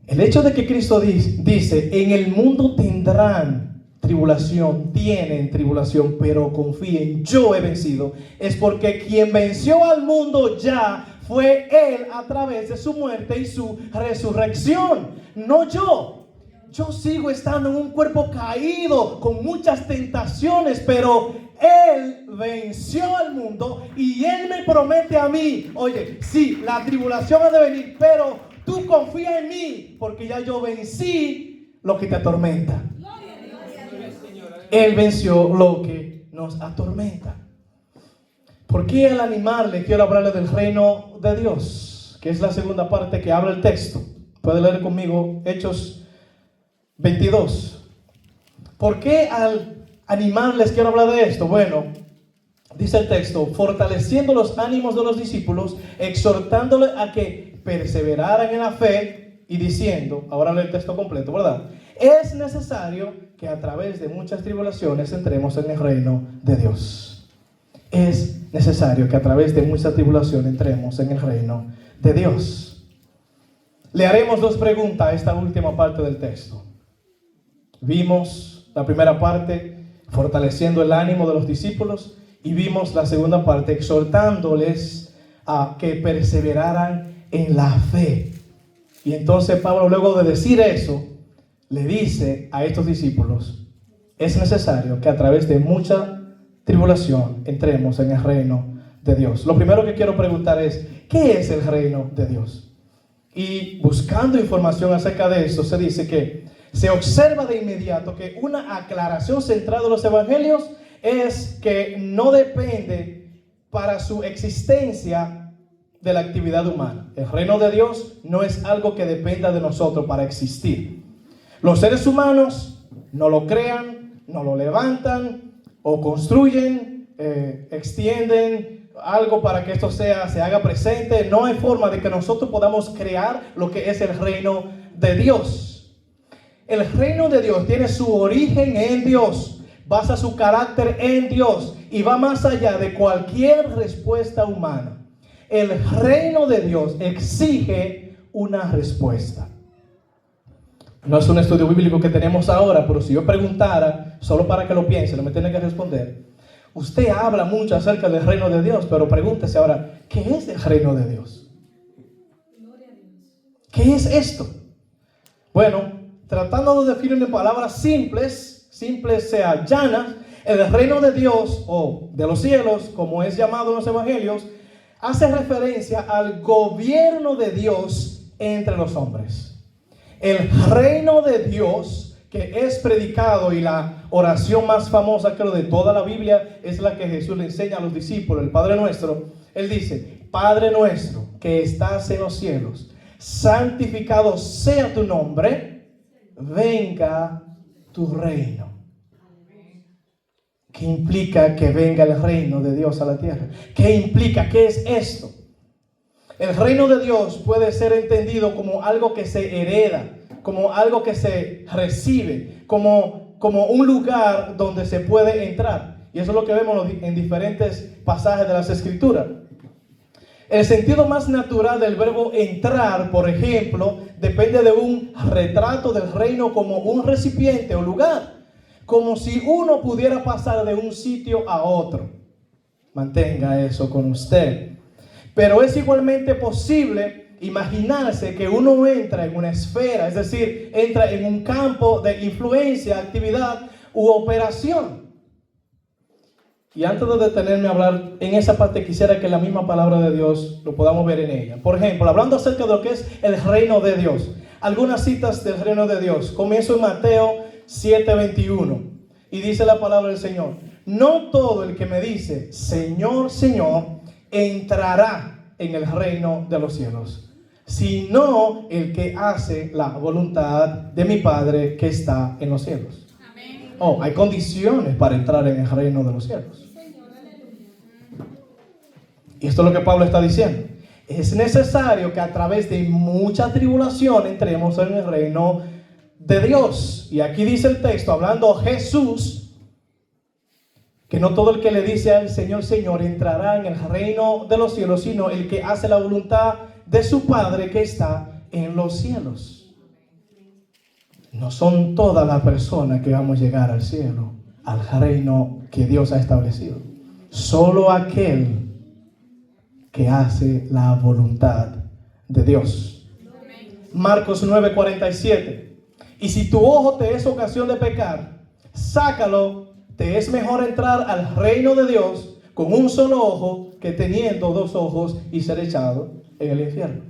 El hecho de que Cristo dice, en el mundo tendrán tribulación, tienen tribulación, pero confíen, yo he vencido, es porque quien venció al mundo ya fue Él a través de su muerte y su resurrección, no yo. Yo sigo estando en un cuerpo caído, con muchas tentaciones, pero Él venció al mundo y Él me promete a mí, oye, sí, la tribulación ha de venir, pero tú confía en mí, porque ya yo vencí lo que te atormenta. Él venció lo que nos atormenta. ¿Por qué al animarle quiero hablarle del reino de Dios? Que es la segunda parte que habla el texto. Puede leer conmigo Hechos 22. ¿Por qué al animarles quiero hablar de esto? Bueno, dice el texto, fortaleciendo los ánimos de los discípulos, exhortándoles a que perseveraran en la fe y diciendo, ahora lee el texto completo, ¿verdad? Es necesario que a través de muchas tribulaciones entremos en el reino de Dios. Es necesario que a través de mucha tribulación entremos en el reino de Dios. Le haremos dos preguntas a esta última parte del texto. Vimos la primera parte, fortaleciendo el ánimo de los discípulos, y vimos la segunda parte, exhortándoles a que perseveraran en la fe. Y entonces Pablo, luego de decir eso, le dice a estos discípulos, es necesario que a través de mucha tribulación entremos en el reino de Dios. Lo primero que quiero preguntar es, ¿qué es el reino de Dios? Y buscando información acerca de esto, se dice que se observa de inmediato que una aclaración central de los evangelios es que no depende para su existencia de la actividad humana. El reino de Dios no es algo que dependa de nosotros para existir. Los seres humanos no lo crean, no lo levantan o construyen, extienden algo para que esto se haga presente. No hay forma de que nosotros podamos crear lo que es el reino de Dios. El reino de Dios tiene su origen en Dios, basa su carácter en Dios y va más allá de cualquier respuesta humana. El reino de Dios exige una respuesta. No es un estudio bíblico que tenemos ahora, pero si yo preguntara, solo para que lo piense, no me tiene que responder. Usted habla mucho acerca del reino de Dios, pero pregúntese ahora, ¿qué es el reino de Dios? ¿Qué es esto? Bueno, tratando de definir en palabras simples, sea llanas, El reino de Dios o de los cielos, como es llamado en los evangelios, hace referencia al gobierno de Dios entre los hombres. El reino de Dios que es predicado, y la oración más famosa creo de toda la Biblia es la que Jesús le enseña a los discípulos, el Padre Nuestro. Él dice: Padre nuestro que estás en los cielos, santificado sea tu nombre, venga tu reino. ¿Qué implica que venga el reino de Dios a la tierra? ¿Qué implica? ¿Qué es esto? El reino de Dios puede ser entendido como algo que se hereda, como algo que se recibe, como un lugar donde se puede entrar. Y eso es lo que vemos en diferentes pasajes de las Escrituras. El sentido más natural del verbo entrar, por ejemplo, depende de un retrato del reino como un recipiente o lugar, como si uno pudiera pasar de un sitio a otro. Mantenga eso con usted. Pero es igualmente posible imaginarse que uno entra en una esfera, es decir, entra en un campo de influencia, actividad u operación. Y antes de detenerme a hablar en esa parte, quisiera que la misma palabra de Dios lo podamos ver en ella. Por ejemplo, hablando acerca de lo que es el reino de Dios. Algunas citas del reino de Dios. Comienzo en Mateo 7:21. Y dice la palabra del Señor: no todo el que me dice Señor, Señor, entrará en el reino de los cielos, sino el que hace la voluntad de mi Padre que está en los cielos. Amén. Oh, hay condiciones para entrar en el reino de los cielos. Y esto es lo que Pablo está diciendo. Es necesario que a través de mucha tribulación entremos en el reino de Dios. Y aquí dice el texto, hablando Jesús, que no todo el que le dice al Señor, Señor, entrará en el reino de los cielos, sino el que hace la voluntad de su Padre que está en los cielos. No son todas las personas que vamos a llegar al cielo, al reino que Dios ha establecido. Solo aquel que hace la voluntad de Dios. Marcos 9:47. Y si tu ojo te es ocasión de pecar, sácalo. Te es mejor entrar al reino de Dios con un solo ojo que teniendo dos ojos y ser echado en el infierno.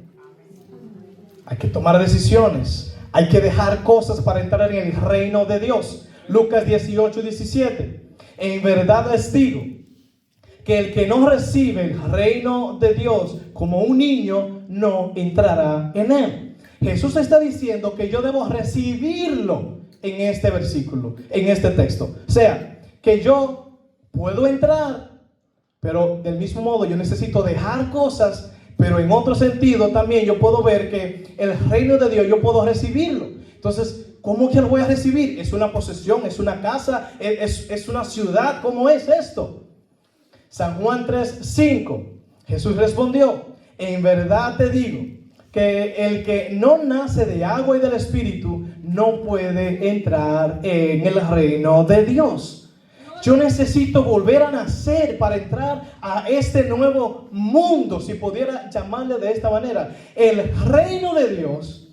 Hay que tomar decisiones. Hay que dejar cosas para entrar en el reino de Dios. Lucas 18:17. En verdad les digo que el que no recibe el reino de Dios como un niño no entrará en él. Jesús está diciendo que yo debo recibirlo en este versículo, en este texto. O sea, que yo puedo entrar, pero del mismo modo yo necesito dejar cosas, pero en otro sentido también yo puedo ver que el reino de Dios yo puedo recibirlo. Entonces, ¿cómo que lo voy a recibir? ¿Es una posesión? ¿Es una casa? ¿Es una ciudad? ¿Cómo es esto? San Juan 3:5. Jesús respondió: en verdad te digo que el que no nace de agua y del Espíritu no puede entrar en el reino de Dios. Yo necesito volver a nacer para entrar a este nuevo mundo, si pudiera llamarle de esta manera. El reino de Dios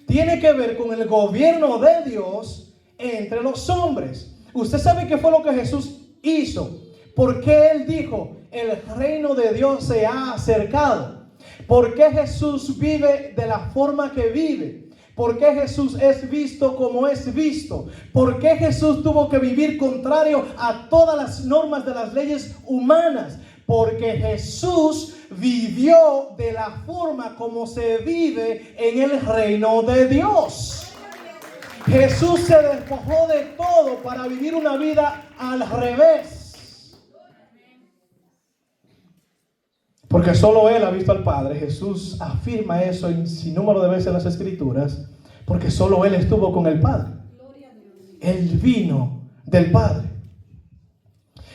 tiene que ver con el gobierno de Dios entre los hombres. Usted sabe qué fue lo que Jesús hizo. ¿Por qué Él dijo, el reino de Dios se ha acercado? ¿Por qué Jesús vive de la forma que vive? ¿Por qué Jesús es visto como es visto? ¿Por qué Jesús tuvo que vivir contrario a todas las normas de las leyes humanas? Porque Jesús vivió de la forma como se vive en el reino de Dios. Jesús se despojó de todo para vivir una vida al revés. Porque solo Él ha visto al Padre. Jesús afirma eso en sin número de veces en las Escrituras. Porque solo Él estuvo con el Padre. Él vino del Padre.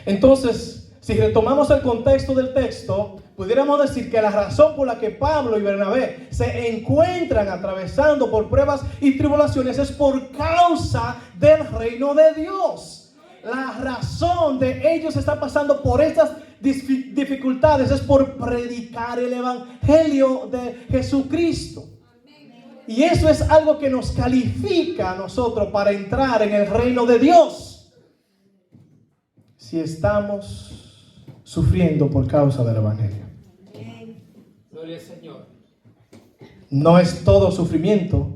Entonces, si retomamos el contexto del texto, pudiéramos decir que la razón por la que Pablo y Bernabé se encuentran atravesando por pruebas y tribulaciones es por causa del reino de Dios. La razón de ellos estar pasando por estas dificultades es por predicar el evangelio de Jesucristo. Y eso es algo que nos califica a nosotros para entrar en el reino de Dios. si estamos sufriendo por causa del Evangelio. Gloria al Señor. No es todo sufrimiento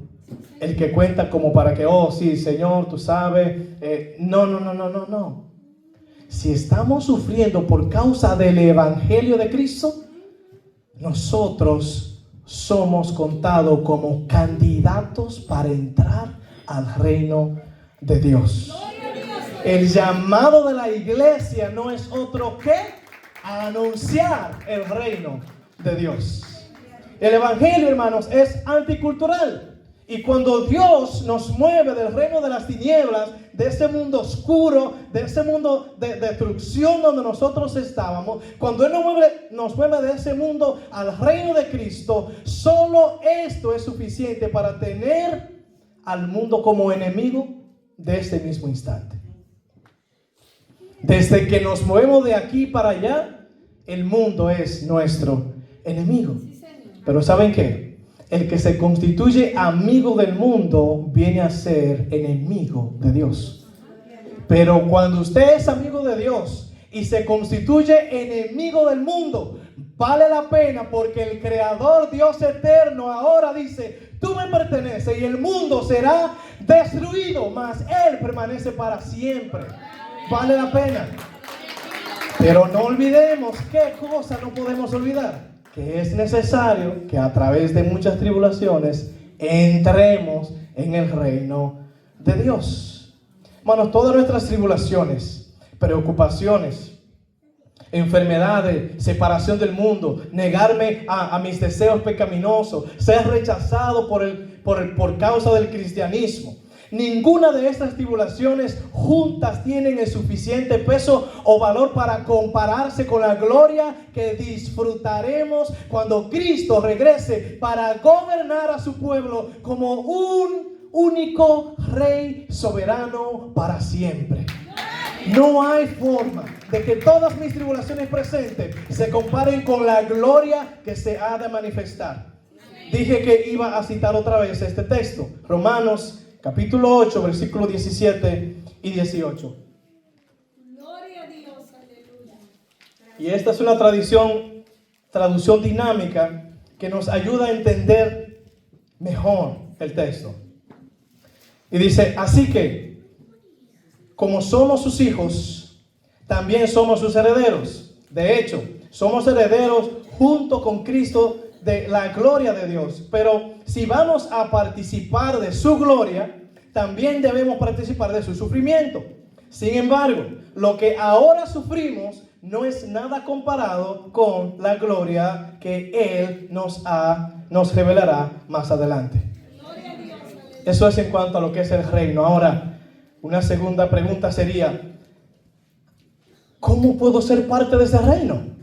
el que cuenta como para que, oh sí, Señor, tú sabes. No. Si estamos sufriendo por causa del Evangelio de Cristo, nosotros somos contados como candidatos para entrar al reino de Dios. El llamado de la iglesia no es otro que anunciar el reino de Dios. El Evangelio, hermanos, es anticultural. Y cuando Dios nos mueve del reino de las tinieblas, de ese mundo oscuro, de ese mundo de destrucción donde nosotros estábamos, cuando Él nos mueve de ese mundo al reino de Cristo, solo esto es suficiente para tener al mundo como enemigo de este mismo instante. Desde que nos movemos de aquí para allá, el mundo es nuestro enemigo. Pero ¿saben qué? El que se constituye amigo del mundo viene a ser enemigo de Dios. Pero cuando usted es amigo de Dios y se constituye enemigo del mundo, vale la pena, porque el Creador, Dios eterno, ahora dice: tú me perteneces y el mundo será destruido, mas Él permanece para siempre. Vale la pena. Pero no olvidemos, ¿qué cosa no podemos olvidar? Que es necesario que a través de muchas tribulaciones entremos en el reino de Dios. Hermanos, todas nuestras tribulaciones, preocupaciones, enfermedades, separación del mundo, negarme a mis deseos pecaminosos, ser rechazado por causa del cristianismo, ninguna de estas tribulaciones juntas tienen el suficiente peso o valor para compararse con la gloria que disfrutaremos cuando Cristo regrese para gobernar a su pueblo como un único Rey soberano para siempre. No hay forma de que todas mis tribulaciones presentes se comparen con la gloria que se ha de manifestar. Dije que iba a citar otra vez este texto, Romanos capítulo 8, versículos 17 y 18. Gloria a Dios, aleluya. Y esta es una traducción dinámica que nos ayuda a entender mejor el texto. Y dice: así que, como somos sus hijos, también somos sus herederos. De hecho, somos herederos junto con Cristo de la gloria de Dios. Pero si vamos a participar de su gloria, también debemos participar de su sufrimiento. Sin embargo, lo que ahora sufrimos no es nada comparado con la gloria que Él nos revelará más adelante. Eso es en cuanto a lo que es el reino. Ahora, una segunda pregunta sería: ¿cómo puedo ser parte de ese reino?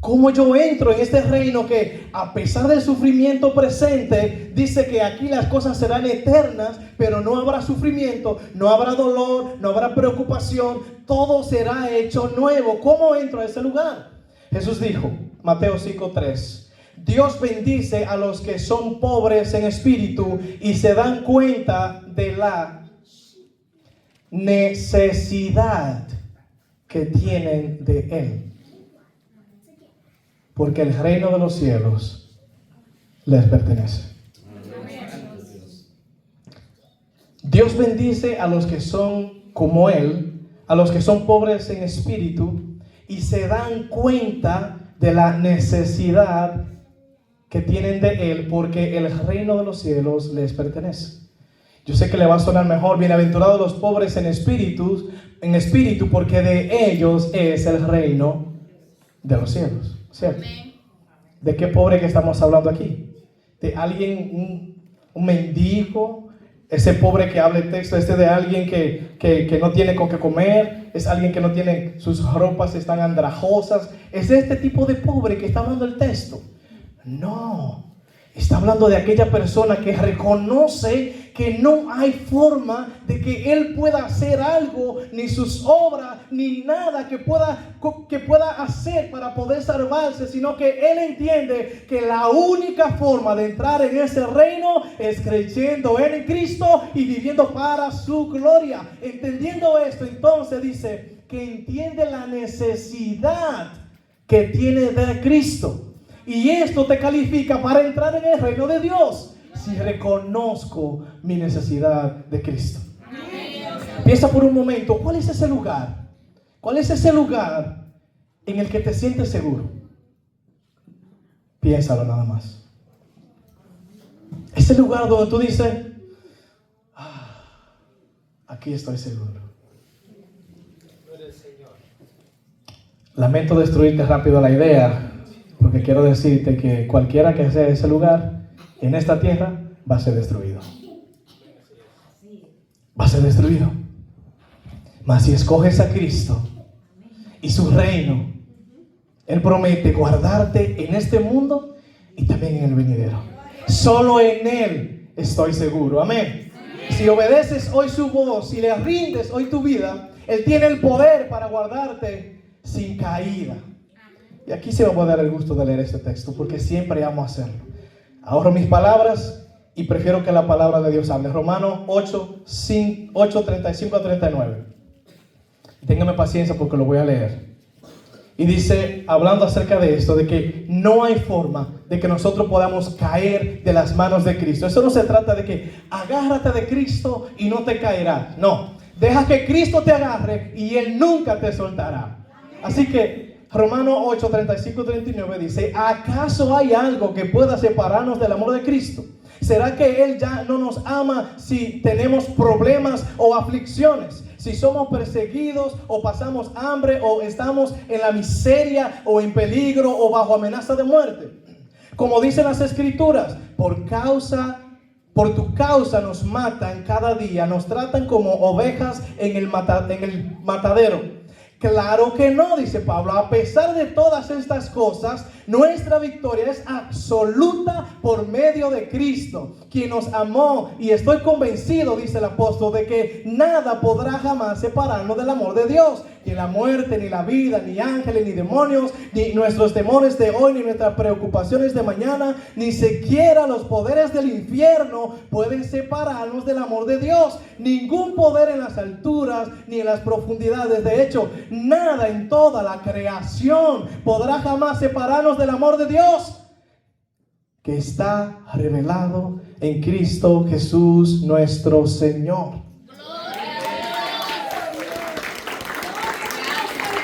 ¿Cómo yo entro en este reino que, a pesar del sufrimiento presente, dice que aquí las cosas serán eternas, pero no habrá sufrimiento, no habrá dolor, no habrá preocupación, todo será hecho nuevo? ¿Cómo entro a ese lugar? Jesús dijo, Mateo 5:3, Dios bendice a los que son pobres en espíritu y se dan cuenta de la necesidad que tienen de Él, porque el reino de los cielos les pertenece. Dios bendice a los que son como Él, a los que son pobres en espíritu y se dan cuenta de la necesidad que tienen de Él, porque el reino de los cielos les pertenece. Yo sé que le va a sonar mejor: bienaventurados los pobres en espíritu, porque de ellos es el reino de los cielos. ¿Cierto? ¿De qué pobre que estamos hablando aquí? ¿De alguien, un mendigo? Ese pobre que habla el texto, de alguien que no tiene con qué comer, es alguien que no tiene, sus ropas están andrajosas. ¿Es este tipo de pobre que está hablando el texto? No. Está hablando de aquella persona que reconoce que no hay forma de que él pueda hacer algo, ni sus obras, ni nada que pueda hacer para poder salvarse, sino que él entiende que la única forma de entrar en ese reino es creyendo en Cristo y viviendo para su gloria. Entendiendo esto, entonces dice: que entiende la necesidad que tiene de Cristo. Y esto te califica para entrar en el reino de Dios. Si reconozco mi necesidad de Cristo. Piensa por un momento, ¿cuál es ese lugar? ¿Cuál es ese lugar en el que te sientes seguro? Piénsalo nada más. Ese lugar donde tú dices, aquí estoy seguro. Lamento destruirte rápido la idea, porque quiero decirte que cualquiera que sea ese lugar en esta tierra va a ser destruido. Va a ser destruido. Mas si escoges a Cristo y su reino, Él promete guardarte en este mundo y también en el venidero. Solo en Él estoy seguro. Amén. Si obedeces hoy su voz y le rindes hoy tu vida, Él tiene el poder para guardarte sin caída. Y aquí se me va a dar el gusto de leer este texto, porque siempre amo hacerlo. Ahorro mis palabras y prefiero que la palabra de Dios hable. Romanos 8, 35 a 39. Téngame paciencia porque lo voy a leer. Y dice, hablando acerca de esto, de que no hay forma de que nosotros podamos caer de las manos de Cristo. Eso no se trata de que agárrate de Cristo y no te caerás. No, deja que Cristo te agarre y Él nunca te soltará. Así que Romanos 8, 35 y 39 dice, ¿acaso hay algo que pueda separarnos del amor de Cristo? ¿Será que Él ya no nos ama si tenemos problemas o aflicciones? Si somos perseguidos o pasamos hambre o estamos en la miseria o en peligro o bajo amenaza de muerte. Como dicen las Escrituras, por tu causa nos matan cada día, nos tratan como ovejas en el matadero. Claro que no, dice Pablo. A pesar de todas estas cosas, nuestra victoria es absoluta por medio de Cristo, quien nos amó. Y estoy convencido, dice el apóstol, de que nada podrá jamás separarnos del amor de Dios. Ni la muerte, ni la vida, ni ángeles, ni demonios, ni nuestros temores de hoy, ni nuestras preocupaciones de mañana, ni siquiera los poderes del infierno pueden separarnos del amor de Dios. Ningún poder en las alturas, ni en las profundidades. De hecho, nada en toda la creación podrá jamás separarnos del amor de Dios, que está revelado en Cristo Jesús nuestro Señor.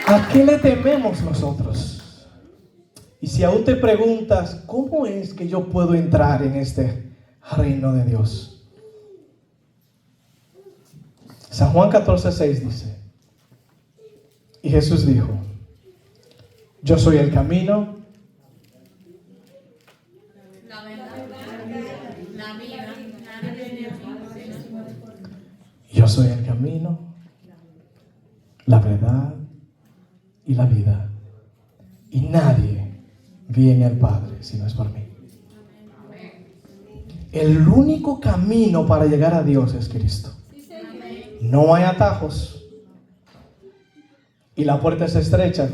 ¿A qué le tememos nosotros? Y si aún te preguntas, ¿cómo es que yo puedo entrar en este reino de Dios? San Juan 14:6 dice, y Jesús dijo, yo soy el camino, la verdad, la vida. Yo soy el camino, la verdad y la vida. Y nadie viene al Padre si no es por mí. El único camino para llegar a Dios es Cristo. No hay atajos. Y la puerta es estrecha.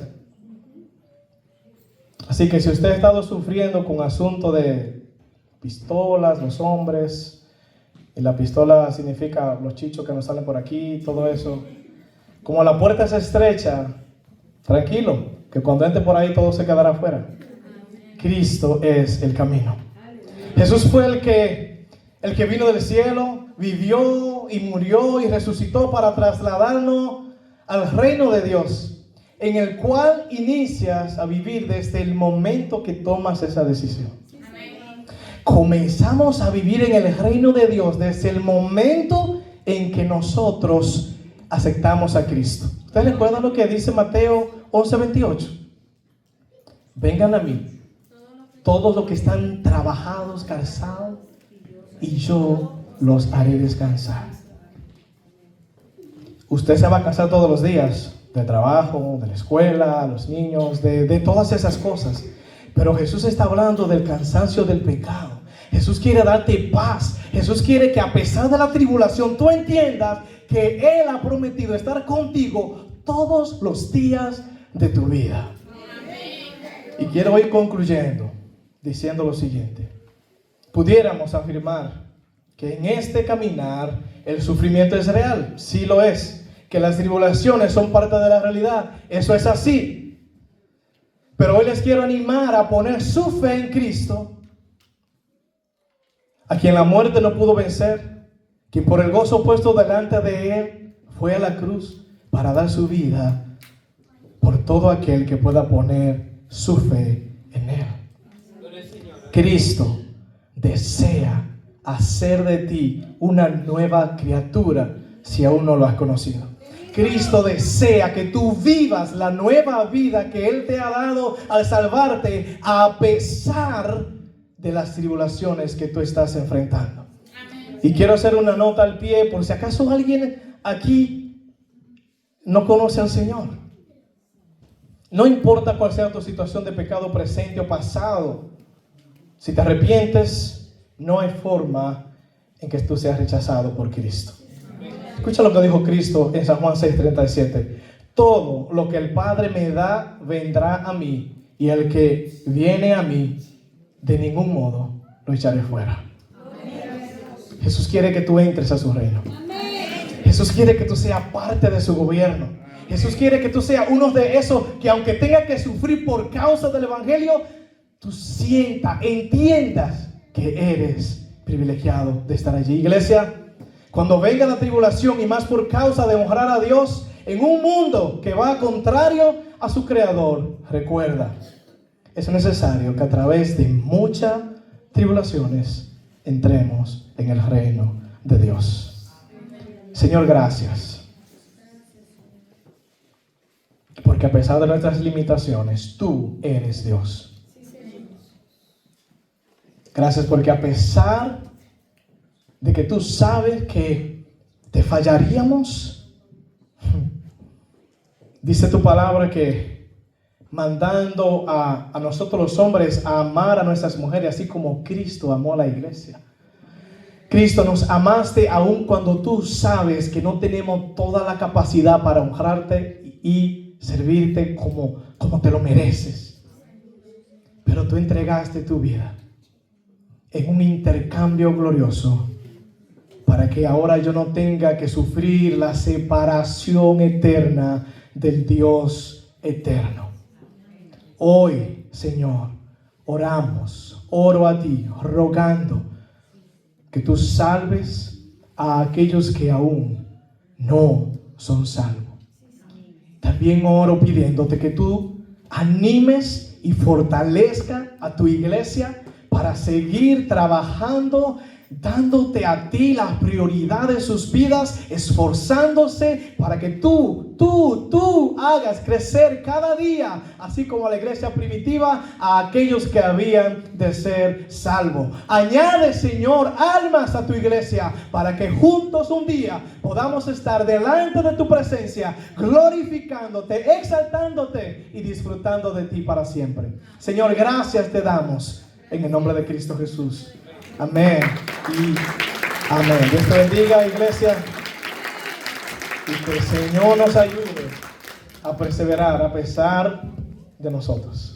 Así que si usted ha estado sufriendo con asunto de pistolas, los hombres, y la pistola significa los chichos que nos salen por aquí, todo eso. Como la puerta es estrecha, tranquilo, que cuando entre por ahí todo se quedará afuera. Cristo es el camino. Jesús fue el que vino del cielo, vivió y murió y resucitó para trasladarnos al reino de Dios, en el cual inicias a vivir desde el momento que tomas esa decisión. Comenzamos a vivir en el reino de Dios desde el momento en que nosotros aceptamos a Cristo. ¿Ustedes recuerdan lo que dice Mateo 11:28? Vengan a mí, todos los que están trabajados, cansados, y yo los haré descansar. Usted se va a cansar todos los días, del trabajo, de la escuela, los niños, de todas esas cosas. Pero Jesús está hablando del cansancio del pecado. Jesús quiere darte paz. Jesús quiere que a pesar de la tribulación tú entiendas que Él ha prometido estar contigo todos los días de tu vida. Y quiero ir concluyendo diciendo lo siguiente. Pudiéramos afirmar que en este caminar el sufrimiento es real. Sí lo es. que las tribulaciones son parte de la realidad. Eso es así. Pero hoy les quiero animar a poner su fe en Cristo, a quien la muerte no pudo vencer, quien por el gozo puesto delante de Él fue a la cruz para dar su vida por todo aquel que pueda poner su fe en Él. Cristo desea hacer de ti una nueva criatura si aún no lo has conocido. Cristo desea que tú vivas la nueva vida que Él te ha dado al salvarte, a pesar de las tribulaciones que tú estás enfrentando. Y quiero hacer una nota al pie por si acaso alguien aquí no conoce al Señor. No importa cuál sea tu situación de pecado presente o pasado, si te arrepientes, no hay forma en que tú seas rechazado por Cristo. Escucha lo que dijo Cristo en San Juan 6:37. Todo lo que el Padre me da vendrá a mí, y el que viene a mí, de ningún modo lo echaré fuera. Jesús quiere que tú entres a su reino. Jesús quiere que tú seas parte de su gobierno. Jesús quiere que tú seas uno de esos que, aunque tenga que sufrir por causa del evangelio, tú entiendas que eres privilegiado de estar allí. Iglesia, cuando venga la tribulación, y más por causa de honrar a Dios en un mundo que va contrario a su creador, recuerda, es necesario que a través de muchas tribulaciones entremos en el reino de Dios. Señor, gracias, porque a pesar de nuestras limitaciones, tú eres Dios. Gracias porque a pesar de que tú sabes que te fallaríamos, dice tu palabra que mandando a nosotros los hombres a amar a nuestras mujeres así como Cristo amó a la iglesia. Cristo, nos amaste aun cuando tú sabes que no tenemos toda la capacidad para honrarte y servirte como te lo mereces. Pero tú entregaste tu vida en un intercambio glorioso para que ahora yo no tenga que sufrir la separación eterna del Dios eterno. Hoy, Señor, oro a ti, rogando que tú salves a aquellos que aún no son salvos. También oro pidiéndote que tú animes y fortalezca a tu iglesia para seguir trabajando, dándote a ti la prioridad de sus vidas, esforzándose para que tú hagas crecer cada día, así como a la iglesia primitiva, a aquellos que habían de ser salvos. Añade, Señor, almas a tu iglesia para que juntos un día podamos estar delante de tu presencia, glorificándote, exaltándote y disfrutando de ti para siempre. Señor, gracias te damos en el nombre de Cristo Jesús. Amén y amén. Dios te bendiga, iglesia, y que el Señor nos ayude a perseverar a pesar de nosotros.